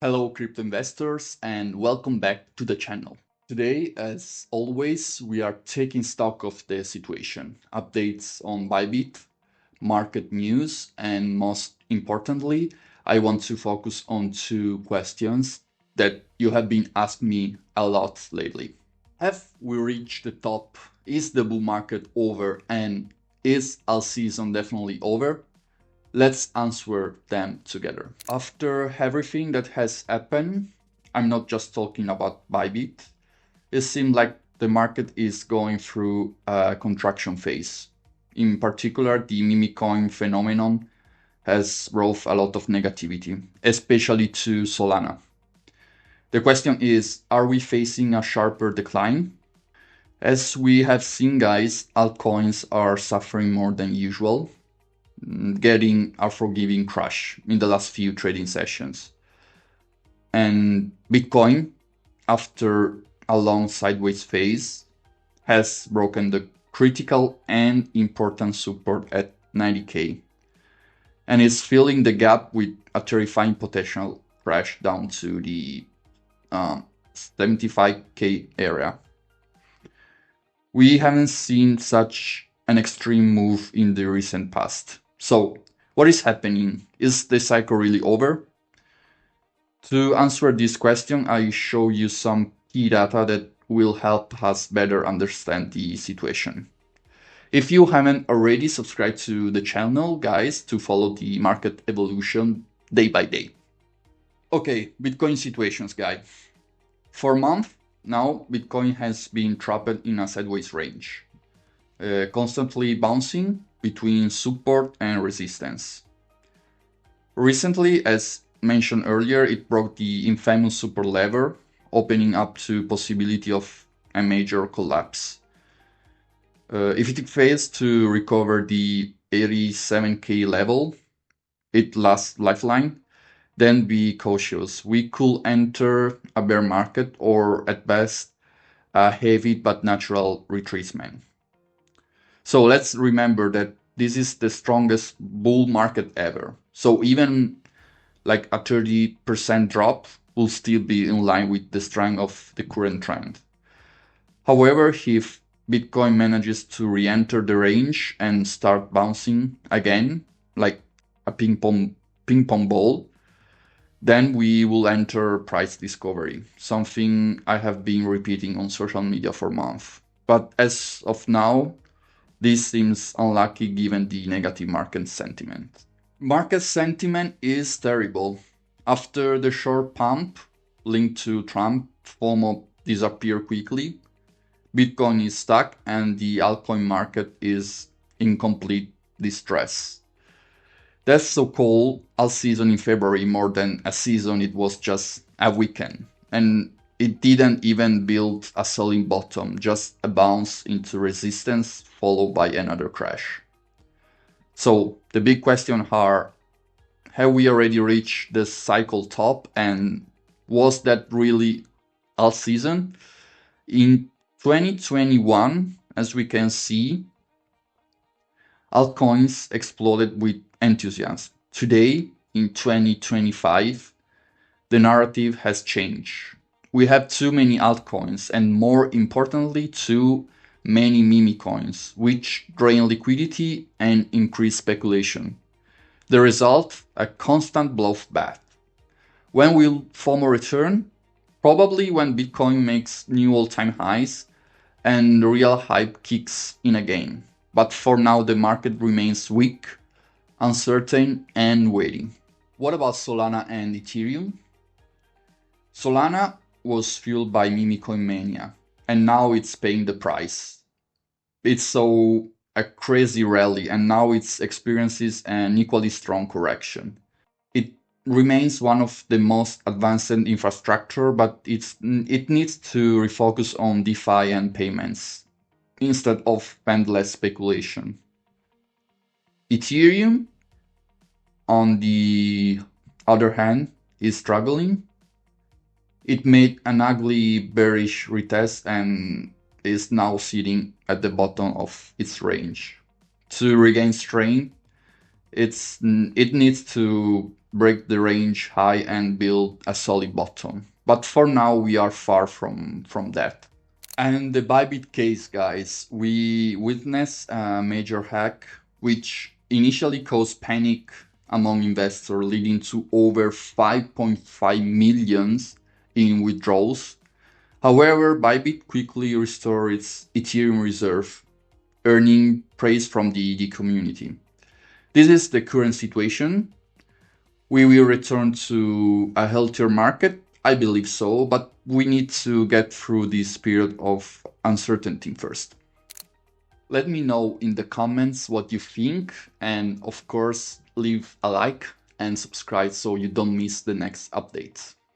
Hello, crypto investors, and welcome back to the channel. Today, as always, we are taking stock of the situation, updates on Bybit, market news, and most importantly, I want to focus on two questions that you have been asking me a lot lately. Have we reached the top? Is the bull market over? And is all season definitely over? Let's answer them together. After everything that has happened, I'm not just talking about Bybit. It seems like the market is going through a contraction phase. In particular, the meme coin phenomenon has brought a lot of negativity, especially to Solana. The question is, are we facing a sharper decline? As we have seen, guys, altcoins are suffering more than usual, getting a forgiving crash in the last few trading sessions. And Bitcoin, after a long sideways phase, has broken the critical and important support at 90K and is filling the gap with a terrifying potential crash down to the 75K area. We haven't seen such an extreme move in the recent past. So, what is happening? Is the cycle really over? To answer this question, I show you some key data that will help us better understand the situation. If you haven't already subscribed to the channel, guys, to follow the market evolution day by day. Okay, Bitcoin situations, guys. For months now, Bitcoin has been trapped in a sideways range, constantly bouncing between support and resistance. Recently, as mentioned earlier, it broke the infamous support level, opening up to possibility of a major collapse. If it fails to recover the 87K level, its last lifeline, then be cautious. We could enter a bear market or at best a heavy but natural retracement. So let's remember that this is the strongest bull market ever. So even like a 30% drop will still be in line with the strength of the current trend. However, if Bitcoin manages to re-enter the range and start bouncing again, like a ping pong ball, then we will enter price discovery, something I have been repeating on social media for months. But as of now, this seems unlucky given the negative market sentiment. Market sentiment is terrible. After the short pump linked to Trump, FOMO disappeared quickly. Bitcoin is stuck and the altcoin market is in complete distress. That so-called alt season in February, more than a season, it was just a weekend. And it didn't even build a selling bottom, just a bounce into resistance followed by another crash. So the big question are, have we already reached the cycle top, and was that really alt season? In 2021, as we can see, altcoins exploded with enthusiasm. Today, in 2025, the narrative has changed. We have too many altcoins and, more importantly, too many meme coins, which drain liquidity and increase speculation. The result, a constant bloodbath. When will FOMO return? Probably when Bitcoin makes new all-time highs and the real hype kicks in again. But for now, the market remains weak, uncertain, and waiting. What about Solana and Ethereum? Solana was fueled by meme coin mania, and now it's paying the price. It's so a crazy rally, and now it experiences an equally strong correction. It remains one of the most advanced infrastructure, but it needs to refocus on DeFi and payments instead of endless speculation. Ethereum, on the other hand, is struggling. It made an ugly bearish retest and is now sitting at the bottom of its range. To regain strength, it needs to break the range high and build a solid bottom. But for now, we are far from that. And the Bybit case, guys, we witnessed a major hack, which initially caused panic among investors, leading to over 5.5 millions in withdrawals. However, Bybit quickly restored its Ethereum reserve, earning praise from the community. This is the current situation. We will return to a healthier market. I believe so, but we need to get through this period of uncertainty first. Let me know in the comments what you think, and of course, leave a like and subscribe so you don't miss the next updates.